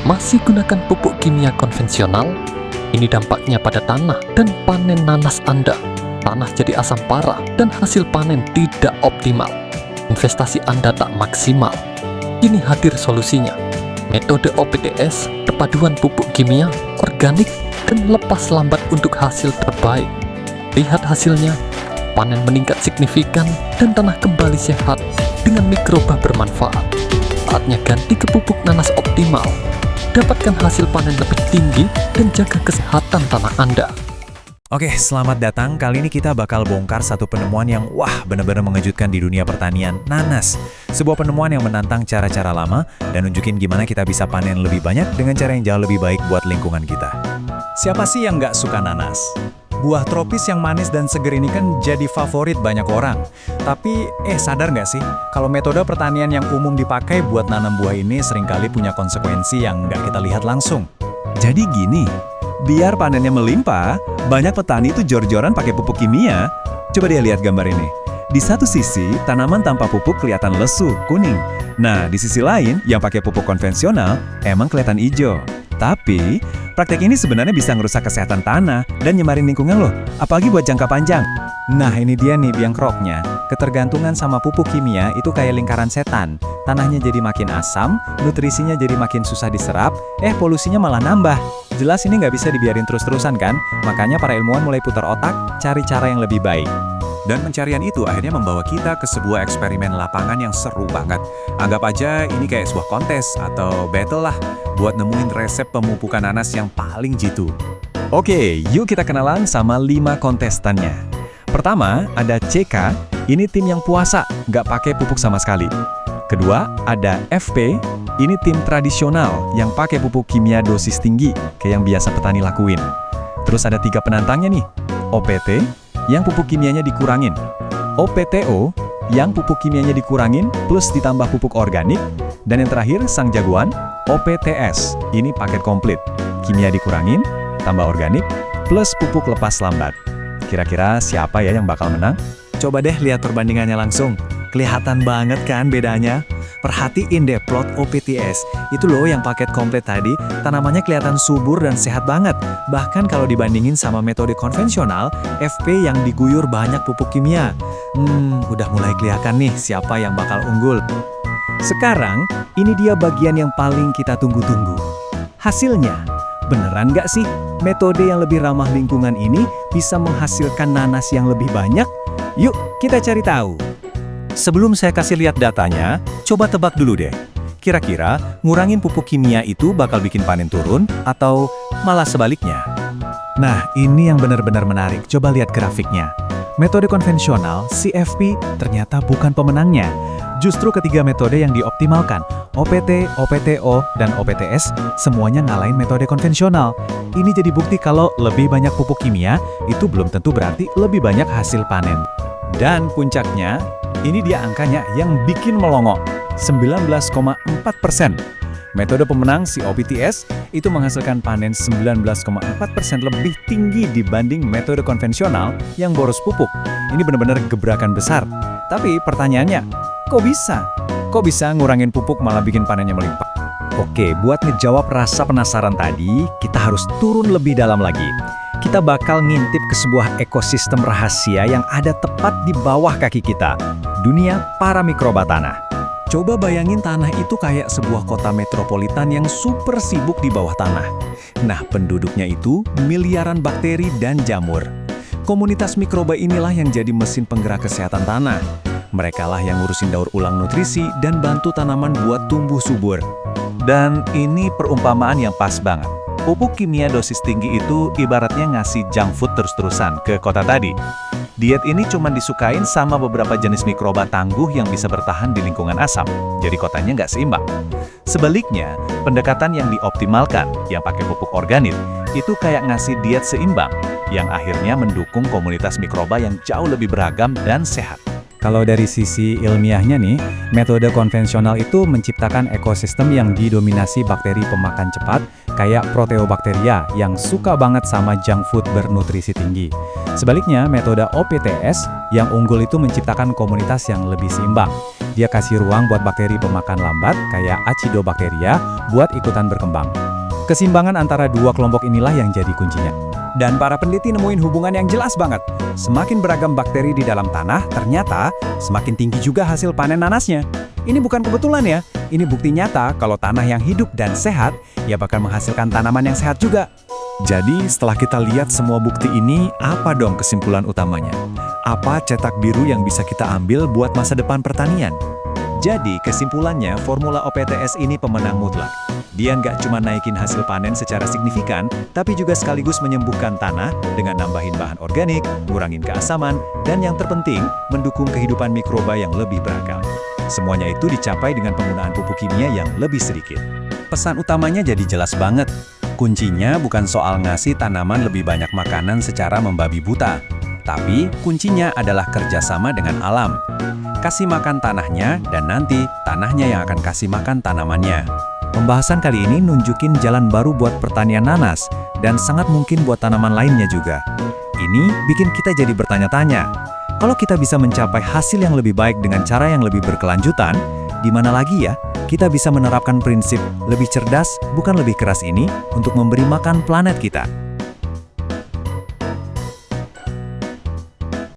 Masih gunakan pupuk kimia konvensional? Ini dampaknya pada tanah dan panen nanas Anda. Tanah jadi asam parah dan hasil panen tidak optimal. Investasi Anda tak maksimal. Kini hadir solusinya. Metode OPTS, perpaduan pupuk kimia, organik, dan lepas lambat untuk hasil terbaik. Lihat hasilnya, panen meningkat signifikan dan tanah kembali sehat dengan mikroba bermanfaat. Saatnya ganti ke pupuk nanas optimal. Dapatkan hasil panen lebih tinggi dan jaga kesehatan tanah Anda. Oke, selamat datang. Kali ini kita bakal bongkar satu penemuan yang benar-benar mengejutkan di dunia pertanian, nanas. Sebuah penemuan yang menantang cara-cara lama dan nunjukin gimana kita bisa panen lebih banyak dengan cara yang jauh lebih baik buat lingkungan kita. Siapa sih yang nggak suka nanas? Buah tropis yang manis dan seger ini kan jadi favorit banyak orang. Tapi, sadar nggak sih? Kalau metode pertanian yang umum dipakai buat nanam buah ini seringkali punya konsekuensi yang nggak kita lihat langsung. Jadi gini, biar panennya melimpah, banyak petani itu jor-joran pakai pupuk kimia. Coba dia lihat gambar ini. Di satu sisi, tanaman tanpa pupuk kelihatan lesu, kuning. Nah, di sisi lain, yang pakai pupuk konvensional emang kelihatan hijau. Tapi, praktek ini sebenarnya bisa ngerusak kesehatan tanah dan nyemarin lingkungan loh, apalagi buat jangka panjang. Nah, ini dia nih biang keroknya. Ketergantungan sama pupuk kimia itu kayak lingkaran setan. Tanahnya jadi makin asam, nutrisinya jadi makin susah diserap, polusinya malah nambah. Jelas ini nggak bisa dibiarin terus-terusan kan? Makanya para ilmuwan mulai putar otak, cari cara yang lebih baik. Dan pencarian itu akhirnya membawa kita ke sebuah eksperimen lapangan yang seru banget. Anggap aja ini kayak sebuah kontes atau battle lah, buat nemuin resep pemupukan nanas yang paling jitu. Oke, yuk kita kenalan sama 5 kontestannya. Pertama, ada CK, ini tim yang puasa, nggak pakai pupuk sama sekali. Kedua, ada FP, ini tim tradisional yang pakai pupuk kimia dosis tinggi, kayak yang biasa petani lakuin. Terus ada 3 penantangnya nih, OPT, yang pupuk kimianya dikurangin, OPTO, yang pupuk kimianya dikurangin plus ditambah pupuk organik, dan yang terakhir sang jagoan, OPTS, ini paket komplit, kimia dikurangin, tambah organik, plus pupuk lepas lambat. Kira-kira siapa ya yang bakal menang? Coba deh lihat perbandingannya langsung. Kelihatan banget kan bedanya? Perhatiin deh plot OPTS. Itu loh yang paket komplit tadi, tanamannya kelihatan subur dan sehat banget. Bahkan kalau dibandingin sama metode konvensional, FP yang diguyur banyak pupuk kimia. Udah mulai kelihatan nih siapa yang bakal unggul. Sekarang, ini dia bagian yang paling kita tunggu-tunggu. Hasilnya, beneran nggak sih metode yang lebih ramah lingkungan ini bisa menghasilkan nanas yang lebih banyak? Yuk, kita cari tahu. Sebelum saya kasih lihat datanya, coba tebak dulu deh. Kira-kira ngurangin pupuk kimia itu bakal bikin panen turun atau malah sebaliknya? Nah, ini yang benar-benar menarik. Coba lihat grafiknya. Metode konvensional, CFP, ternyata bukan pemenangnya. Justru ketiga metode yang dioptimalkan, OPT, OPTO, dan OPTS, semuanya ngalahin metode konvensional. Ini jadi bukti kalau lebih banyak pupuk kimia, itu belum tentu berarti lebih banyak hasil panen. Dan puncaknya, ini dia angkanya yang bikin melongo, 19,4%. Metode pemenang COPTS itu menghasilkan panen 19,4% lebih tinggi dibanding metode konvensional yang boros pupuk. Ini benar-benar gebrakan besar. Tapi pertanyaannya, kok bisa? Kok bisa ngurangin pupuk malah bikin panennya melimpah? Oke, buat ngejawab rasa penasaran tadi, kita harus turun lebih dalam lagi. Kita bakal ngintip ke sebuah ekosistem rahasia yang ada tepat di bawah kaki kita. Dunia para mikroba tanah. Coba bayangin tanah itu kayak sebuah kota metropolitan yang super sibuk di bawah tanah. Nah, penduduknya itu miliaran bakteri dan jamur. Komunitas mikroba inilah yang jadi mesin penggerak kesehatan tanah. Merekalah yang ngurusin daur ulang nutrisi dan bantu tanaman buat tumbuh subur. Dan ini perumpamaan yang pas banget. Pupuk kimia dosis tinggi itu ibaratnya ngasih junk food terus-terusan ke kota tadi. Diet ini cuma disukain sama beberapa jenis mikroba tangguh yang bisa bertahan di lingkungan asam, jadi kotanya nggak seimbang. Sebaliknya, pendekatan yang dioptimalkan, yang pakai pupuk organik, itu kayak ngasih diet seimbang, yang akhirnya mendukung komunitas mikroba yang jauh lebih beragam dan sehat. Kalau dari sisi ilmiahnya nih, metode konvensional itu menciptakan ekosistem yang didominasi bakteri pemakan cepat, kayak Proteobacteria yang suka banget sama junk food bernutrisi tinggi. Sebaliknya, metode OPTS yang unggul itu menciptakan komunitas yang lebih seimbang. Dia kasih ruang buat bakteri pemakan lambat kayak Acidobacteria buat ikutan berkembang. Keseimbangan antara dua kelompok inilah yang jadi kuncinya. Dan para peneliti nemuin hubungan yang jelas banget. Semakin beragam bakteri di dalam tanah, ternyata semakin tinggi juga hasil panen nanasnya. Ini bukan kebetulan ya, ini bukti nyata kalau tanah yang hidup dan sehat, ya bakal menghasilkan tanaman yang sehat juga. Jadi, setelah kita lihat semua bukti ini, apa dong kesimpulan utamanya? Apa cetak biru yang bisa kita ambil buat masa depan pertanian? Jadi, kesimpulannya, formula OPTS ini pemenang mutlak. Dia nggak cuma naikin hasil panen secara signifikan, tapi juga sekaligus menyembuhkan tanah dengan nambahin bahan organik, ngurangin keasaman, dan yang terpenting, mendukung kehidupan mikroba yang lebih beragam. Semuanya itu dicapai dengan penggunaan pupuk kimia yang lebih sedikit. Pesan utamanya jadi jelas banget. Kuncinya bukan soal ngasih tanaman lebih banyak makanan secara membabi buta, tapi kuncinya adalah kerjasama dengan alam. Kasih makan tanahnya, dan nanti tanahnya yang akan kasih makan tanamannya. Pembahasan kali ini nunjukin jalan baru buat pertanian nanas, dan sangat mungkin buat tanaman lainnya juga. Ini bikin kita jadi bertanya-tanya, kalau kita bisa mencapai hasil yang lebih baik dengan cara yang lebih berkelanjutan, di mana lagi ya kita bisa menerapkan prinsip lebih cerdas, bukan lebih keras ini untuk memberi makan planet kita?